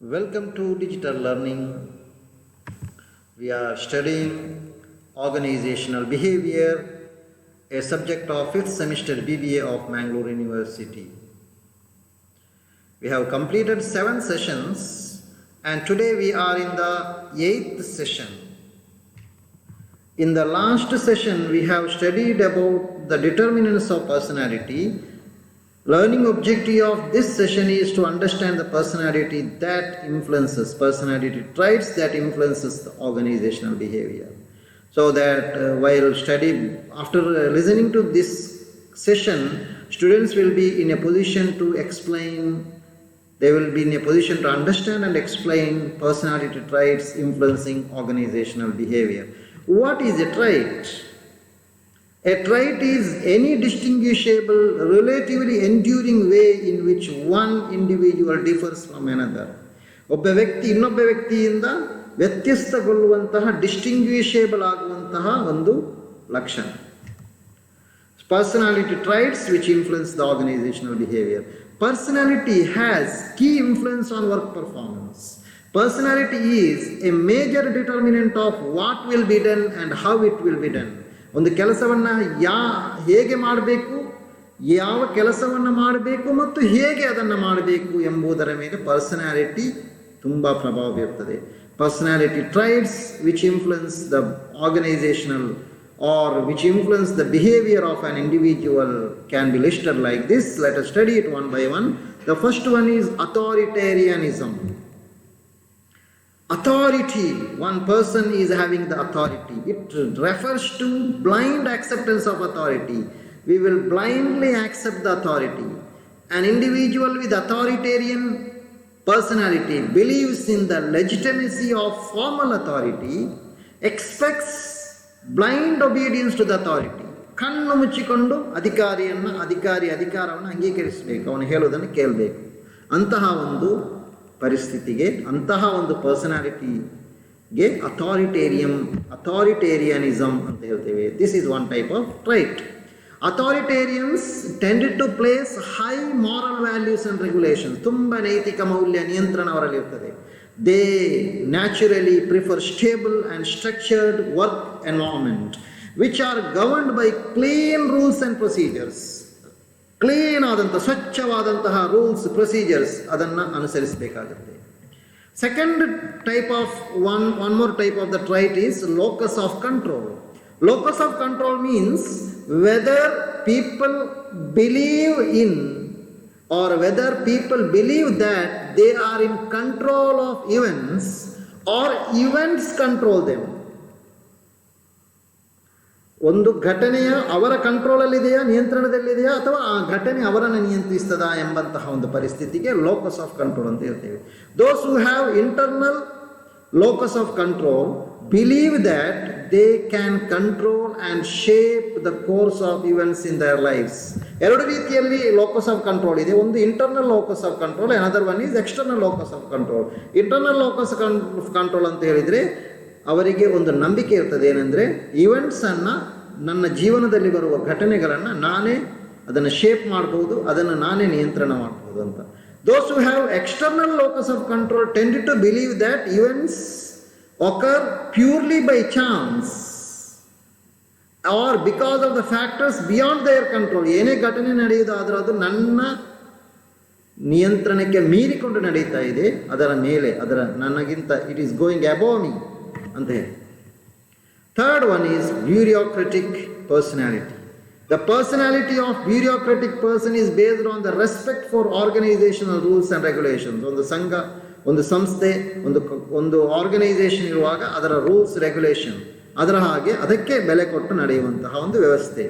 Welcome to Digital Learning. We are studying organizational behavior, a subject of 5th semester BBA of Mangalore University. We have completed 7 sessions and today we are in the 8th session. In the last session we have studied about the determinants of personality. Learning objective of this session is to understand the personality that influences, personality traits that influences the organizational behavior. So that while studying, after listening to this session, students will be in a position to explain, they will be in a position to understand and explain personality traits influencing organizational behavior. What is a trait? A trait is any distinguishable, relatively enduring way in which one individual differs from another. ಒಬ್ಬ ವ್ಯಕ್ತಿ ಇನ್ನೊಬ್ಬ ವ್ಯಕ್ತಿಯಿಂದ ವ್ಯತ್ಯಸ್ತಗೊಳ್ಳುವಂತಹ ಡಿಸ್ಟಿಂಗ್ವಿಷೇಬಲ್ ಆಗುವಂತಹ ಒಂದು ಲಕ್ಷಣ. Personality traits which influence the organizational behavior. Personality has key influence on work performance. Personality is a major determinant of what will be done and how it will be done. ಒಂದು ಕೆಲಸವನ್ನು ಹೇಗೆ ಮಾಡಬೇಕು, ಯಾವ ಕೆಲಸವನ್ನು ಮಾಡಬೇಕು ಮತ್ತು ಹೇಗೆ ಅದನ್ನು ಮಾಡಬೇಕು ಎಂಬುದರ ಮೇಲೆ ಪರ್ಸನಾಲಿಟಿ ತುಂಬ ಪ್ರಭಾವ ಬೀರುತ್ತದೆ. Personality traits which influence the organisational or which influence the behavior of an individual can be listed like this. Let us study it one by one. The first one is authoritarianism. Authority, one person is having the authority. It refers to blind acceptance of authority. We will blindly accept the authority. An individual with authoritarian personality believes in the legitimacy of formal authority, expects blind obedience to the authority. ಕಣ್ಣು ಮುಚ್ಚಿಕೊಂಡು ಅಧಿಕಾರವನ್ನು ಅಂಗೀಕರಿಸಬೇಕು, ಅವನು ಹೇಳೋದನ್ನು ಕೇಳಬೇಕು. ಅಂತಹ ಒಂದು ಪರಿಸ್ಥಿತಿಗೆ, ಅಂತಹ ಒಂದು ಪರ್ಸನಾಲಿಟಿಗೆ ಅಥಾರಿಟೇರಿಯನಿಸಮ್ ಅಂತ ಹೇಳ್ತೇವೆ. This is one type of trait. Authoritarians tended to place high moral values and regulations. ತುಂಬ ನೈತಿಕ ಮೌಲ್ಯ ನಿಯಂತ್ರಣ ಅವರಲ್ಲಿ ಇರ್ತದೆ. They naturally prefer stable and structured work environment which are governed by clean rules and procedures. Clean ಆದಂಥ ಸ್ವಚ್ಛವಾದಂತಹ rules procedures ಅದನ್ನು ಅನುಸರಿಸಬೇಕಾಗುತ್ತೆ. Second type of one more type of the trait is locus of control. Locus of control means whether people believe in or whether people believe that they are in control of events or events control them. ಒಂದು ಘಟನೆಯ ಅವರ ಕಂಟ್ರೋಲಲ್ಲಿದೆಯಾ, ನಿಯಂತ್ರಣದಲ್ಲಿದೆಯಾ, ಅಥವಾ ಆ ಘಟನೆ ಅವರನ್ನು ನಿಯಂತ್ರಿಸ್ತದಾ ಎಂಬಂತಹ ಒಂದು ಪರಿಸ್ಥಿತಿಗೆ ಲೋಕಸ್ ಆಫ್ ಕಂಟ್ರೋಲ್ ಅಂತ ಹೇಳ್ತೇವೆ. Those who have internal locus of control believe that they can control and shape the course of events in their lives. ಎರಡು ರೀತಿಯಲ್ಲಿ ಲೋಕಸ್ ಆಫ್ ಕಂಟ್ರೋಲ್ ಇದೆ. ಒಂದು internal locus of control, another one is external locus of control. Internal locus of control ಅಂತ ಹೇಳಿದರೆ ಅವರಿಗೆ ಒಂದು ನಂಬಿಕೆ ಇರ್ತದೆ, ಏನಂದರೆ ಈವೆಂಟ್ಸನ್ನು, ನನ್ನ ಜೀವನದಲ್ಲಿ ಬರುವ ಘಟನೆಗಳನ್ನು ನಾನೇ ಅದನ್ನು ಶೇಪ್ ಮಾಡ್ಬೋದು, ಅದನ್ನು ನಾನೇ ನಿಯಂತ್ರಣ ಮಾಡ್ಬೋದು ಅಂತ. Those who have external locus of control tended to believe that events occur purely by chance or because of the factors beyond their control. ಏನೇ ಘಟನೆ ನಡೆಯುವುದಾದರೂ ಅದು ನನ್ನ ನಿಯಂತ್ರಣಕ್ಕೆ ಮೀರಿಕೊಂಡು ನಡೀತಾ ಇದೆ, ಅದರ ಮೇಲೆ, ಅದರ ನನಗಿಂತ it is going above me ಅಂತ ಹೇಳಿ. Third one is bureaucratic personality. The personality of bureaucratic person is based on the respect for organizational rules and regulations. ಒಂದು ಸಂಘ, ಒಂದು ಸಂಸ್ಥೆ, ಒಂದು ಆರ್ಗನೈಸೇಷನ್ ಇರುವಾಗ ಅದರ ರೂಲ್ಸ್ ರೆಗ್ಯುಲೇಷನ್, ಅದರ ಹಾಗೆ ಅದಕ್ಕೆ ಬೆಲೆ ಕೊಟ್ಟು ನಡೆಯುವಂತಹ ಒಂದು ವ್ಯವಸ್ಥೆ.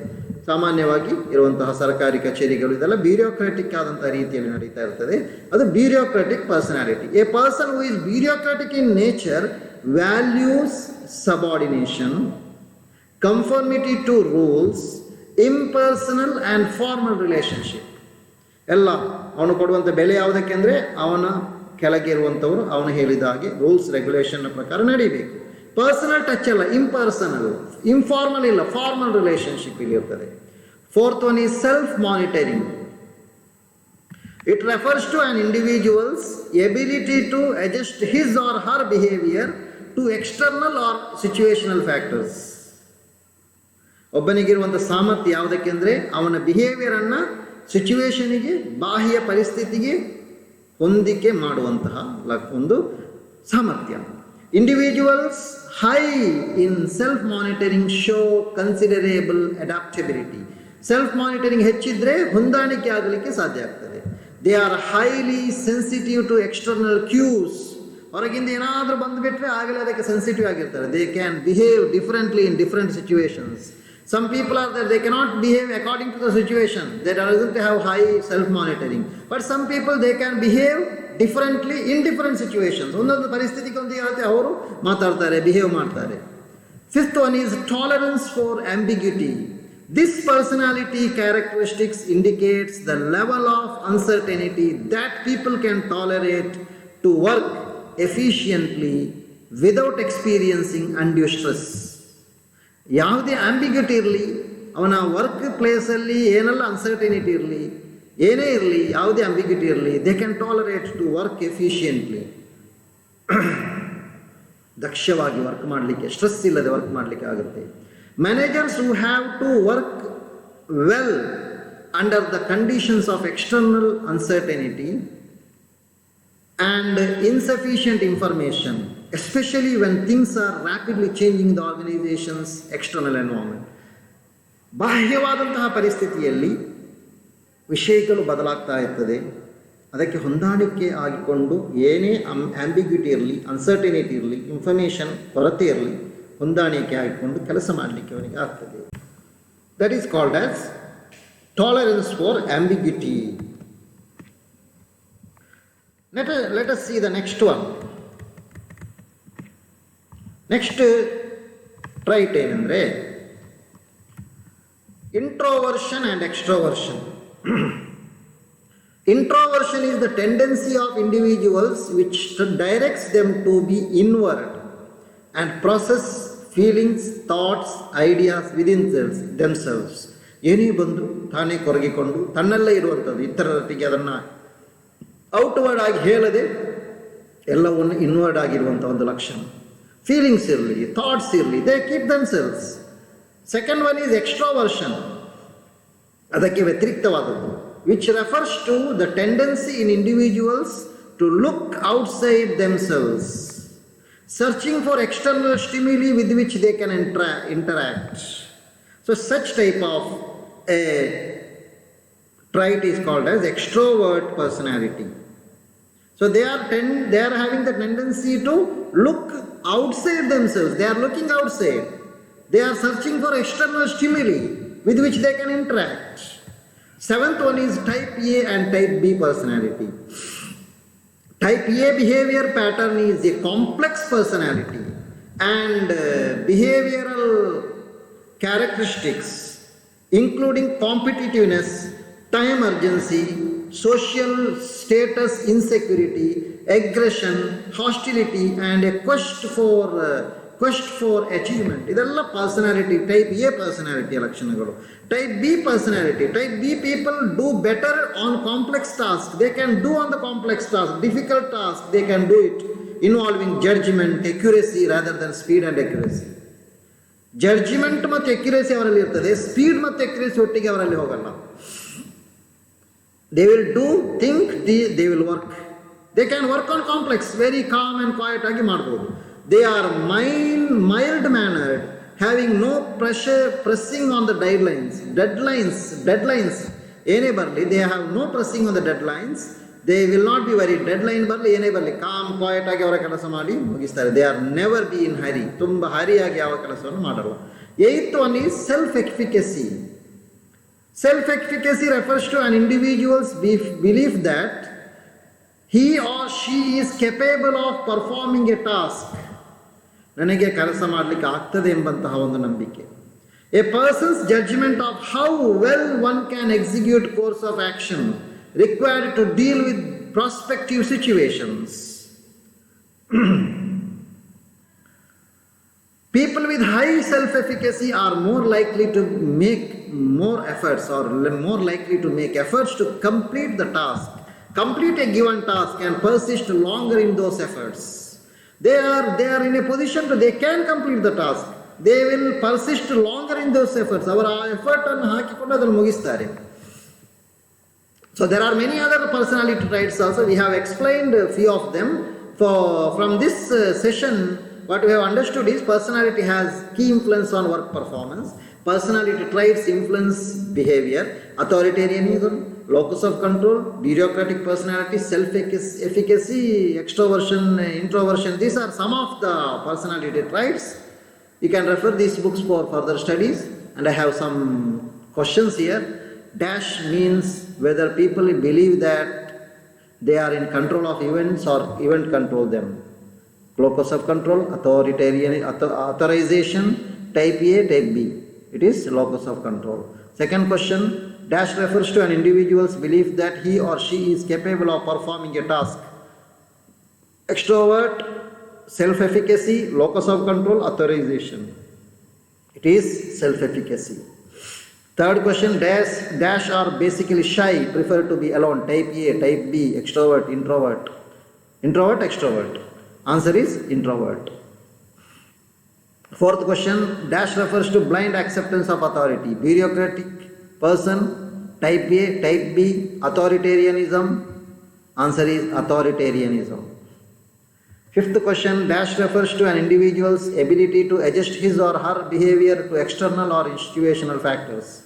ಸಾಮಾನ್ಯವಾಗಿ ಇರುವಂತಹ ಸರ್ಕಾರಿ ಕಚೇರಿಗಳು ಇದೆಲ್ಲ ಬ್ಯೂರೋಕ್ರಾಟಿಕ್ ಆದಂತಹ ರೀತಿಯಲ್ಲಿ ನಡೀತಾ ಇರ್ತದೆ. ಅದು bureaucratic personality. A person who is bureaucratic in nature values subordination, conformity to rules, impersonal and formal relationship. ಎಲ್ಲ ಅವನು ಕೊಡುವಂಥ ಬೆಲೆ ಯಾವುದಕ್ಕೆ ಅಂದರೆ ಅವನ ಕೆಳಗೆ ಇರುವಂಥವರು ಅವನು ಹೇಳಿದ ಹಾಗೆ ರೂಲ್ಸ್ ರೆಗ್ಯುಲೇಷನ್ನ ಪ್ರಕಾರ ನಡೀಬೇಕು. ಪರ್ಸನಲ್ ಟಚ್ ಅಲ್ಲ, ಇಂಪರ್ಸನಲ್, ಇನ್ಫಾರ್ಮಲ್ ಇಲ್ಲ, ಫಾರ್ಮಲ್ ರಿಲೇಷನ್ಶಿಪ್ ಇಲ್ಲಿ ಇರ್ತದೆ. Fourth one is self monitoring. It refers to an individual's ability to adjust his or her behavior to external or situational factors. ಒಬ್ಬನಿಗಿರುವಂಥ ಸಾಮರ್ಥ್ಯ ಯಾವುದಕ್ಕೆಂದರೆ ಅವನ ಬಿಹೇವಿಯರನ್ನು ಸಿಚುವೇಶನಿಗೆ, ಬಾಹ್ಯ ಪರಿಸ್ಥಿತಿಗೆ ಹೊಂದಿಕೆ ಮಾಡುವಂತಹ ಒಂದು ಸಾಮರ್ಥ್ಯ. Individuals high in self monitoring show considerable adaptability. Self monitoring ಹೆಚ್ಚಿದ್ರೆ ಹೊಂದಾಣಿಕೆ ಆಗಲಿಕ್ಕೆ ಸಾಧ್ಯ ಆಗ್ತದೆ. They are highly sensitive to external cues. ಹೊರಗಿಂದ ಏನಾದರೂ ಬಂದುಬಿಟ್ರೆ ಆಗಲೇ ಅದಕ್ಕೆ ಸೆನ್ಸಿಟಿವ್ ಆಗಿರ್ತಾರೆ. They can behave differently in different situations. Some people are there, they cannot behave according to the situation. They doesn't have high self-monitoring. But some people, they can behave differently in different situations. ಒಂದೊಂದು ಪರಿಸ್ಥಿತಿಗೆ ಒಂದು ಇರುತ್ತೆ, ಅವರು ಮಾತಾಡ್ತಾರೆ, behave ಮಾಡ್ತಾರೆ. Fifth one is tolerance for ambiguity. This personality characteristics indicates the level of uncertainty that people can tolerate to work efficiently without experiencing undue stress. ಯಾವುದೇ ambiguity ಇರಲಿ, ಅವನ ವರ್ಕ್ ಪ್ಲೇಸಲ್ಲಿ ಏನೆಲ್ಲ ಅನ್ಸರ್ಟನಿಟಿ ಇರಲಿ, ಏನೇ ಇರಲಿ, ಯಾವುದೇ ಆಂಬಿಗ್ಯೂಟಿ ಇರಲಿ, they can tolerate to work efficiently. ದಕ್ಷವಾಗಿ ವರ್ಕ್ ಮಾಡಲಿಕ್ಕೆ, ಸ್ಟ್ರೆಸ್ ಇಲ್ಲದೆ ವರ್ಕ್ ಮಾಡಲಿಕ್ಕೆ ಆಗುತ್ತೆ. Managers who have to work well under the conditions of external uncertainty and insufficient information, especially when things are rapidly changing the organization's external environment. ಬಾಹ್ಯವಾದಂತಹ ಪರಿಸ್ಥಿತಿಯಲ್ಲಿ ವಿಷಯಗಳು ಬದಲಾಗ್ತಾ ಇರ್ತದೆ. ಅದಕ್ಕೆ ಹೊಂದಾಣಿಕೆ ಆಗಿಕೊಂಡು ಏನೇ ಆಂಬಿಗ್ಯೂಟಿ ಇರಲಿ, ಅನ್ಸರ್ಟಿನಿಟಿ ಇರಲಿ, ಇನ್ಫಾರ್ಮೇಷನ್ ಕೊರತೆ ಇರಲಿ, ಹೊಂದಾಣಿಕೆ ಆಗಿಕೊಂಡು ಕೆಲಸ ಮಾಡಲಿಕ್ಕೆ ಅವನಿಗೆ ಆಗ್ತದೆ. That is called as tolerance for ambiguity. Let us see the next one. Next trait ಏನಂದರೆ introversion and extroversion. Introversion is the tendency of individuals which directs them to be inward and process feelings, thoughts, ideas within themselves. ಏನೇ ಬಂದು ತಾನೇ ಕೊರಗಿಕೊಂಡು ತನ್ನಲ್ಲೇ ಇರುವಂಥದ್ದು, ಇತರರಿಗೆ ಅದನ್ನು outward ಆಗಿ ಹೇಳದೆ ಎಲ್ಲವನ್ನು ಇನ್ವರ್ಡ್ ಆಗಿರುವಂಥ ಒಂದು ಲಕ್ಷಣ. ಫೀಲಿಂಗ್ಸ್ ಇರಲಿ, ಥಾಟ್ಸ್ ಇರಲಿ, they keep themselves. Second one is extraversion, ಅದಕ್ಕೆ ವ್ಯತಿರಿಕ್ತವಾದದ್ದು, which refers to the tendency in individuals to look outside themselves, searching for external stimuli with which they can interact. So such type of a trait is called as extrovert personality. So they are having the tendency to look outside themselves. They are looking outside. They are searching for external stimuli with which they can interact. Seventh one is type A and type B personality. Type A behavior pattern is a complex personality and behavioral characteristics including competitiveness, time urgency, social status insecurity, aggression, hostility and a quest for achievement. ಇದೆಲ್ಲ personality, type A ಪರ್ಸನಾಲಿಟಿಯ ಲಕ್ಷಣಗಳು. Type B personality, type B people do better on complex task. They can do on the complex task, difficult task, they can do it involving judgement, accuracy rather than speed and accuracy. Judgement ಮತ್ತು accuracy ಅವರಲ್ಲಿ ಇರ್ತದೆ, speed ಮತ್ತು ಎಕ್ಯುರಸಿ ಒಟ್ಟಿಗೆ ಅವರಲ್ಲಿ ಹೋಗಲ್ಲ. They will do, think, they will work. They can work on complex, very calm and quiet ಆಗಿ ಮಾಡ್ಬೋದು. They are mild mannered, having no pressure, pressing on the deadlines. ಏನೇ ಬರಲಿ, they have no pressing on the deadlines. They will not be worried. Deadline ಬರಲಿ, ಏನೇ ಬರಲಿ, com quiet ಆಗಿ ಅವರ ಕೆಲಸ ಮಾಡಿ ಮುಗಿಸ್ತಾರೆ. They are never be in hurry. ತುಂಬ ಹರಿಯಾಗಿ ಯಾವ ಕೆಲಸವನ್ನು ಮಾಡಲ್ಲ. Eighth one is self-efficacy. Self-efficacy refers to an individual's belief that he or she is capable of performing a task. ನನಗೆ ಕೆಲಸ ಮಾಡಲಿಕ್ಕೆ ಆಗ್ತದೆ ಎಂಬಂತಹ ಒಂದು ನಂಬಿಕೆ. A person's judgment of how well one can execute course of action required to deal with prospective situations. People with high self-efficacy are more likely to make more efforts to complete the task complete a given task and persist longer in those efforts. They are in a position to, they can complete the task. They will persist longer in those efforts. ಅವರ effort ಅನ್ನು ಹಾಕಿಕೊಂಡು ಅದನ್ನು ಮುಗಿಸ್ತಾರೆ. So there are many other personality traits also. We have explained a few of them. From this session, what we have understood is personality has key influence on work performance. Personality traits influence behavior. Authoritarianism, locus of control, bureaucratic personality, self-efficacy, extroversion, introversion. These are some of the personality traits. You can refer these books for further studies. And I have some questions here. Dash means whether people believe that they are in control of events or event control them. Locus of control, authorization, type A, type B. It is locus of control. Second question, dash refers to an individual's belief that he or she is capable of performing a task. Extrovert, self-efficacy, locus of control, authorization. It is self-efficacy. Third question, dash are basically shy, prefer to be alone. Type A, type B, extrovert, introvert. Introvert, extrovert. Answer is introvert. Fourth question, dash refers to blind acceptance of authority. Bureaucratic person, type A, type B, authoritarianism. Answer is authoritarianism. Fifth question, dash refers to an individual's ability to adjust his or her behavior to external or situational factors.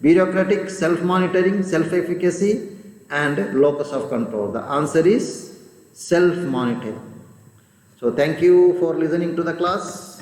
Bureaucratic, self-monitoring, self-efficacy, and locus of control. The answer is self-monitoring. So thank you for listening to the class.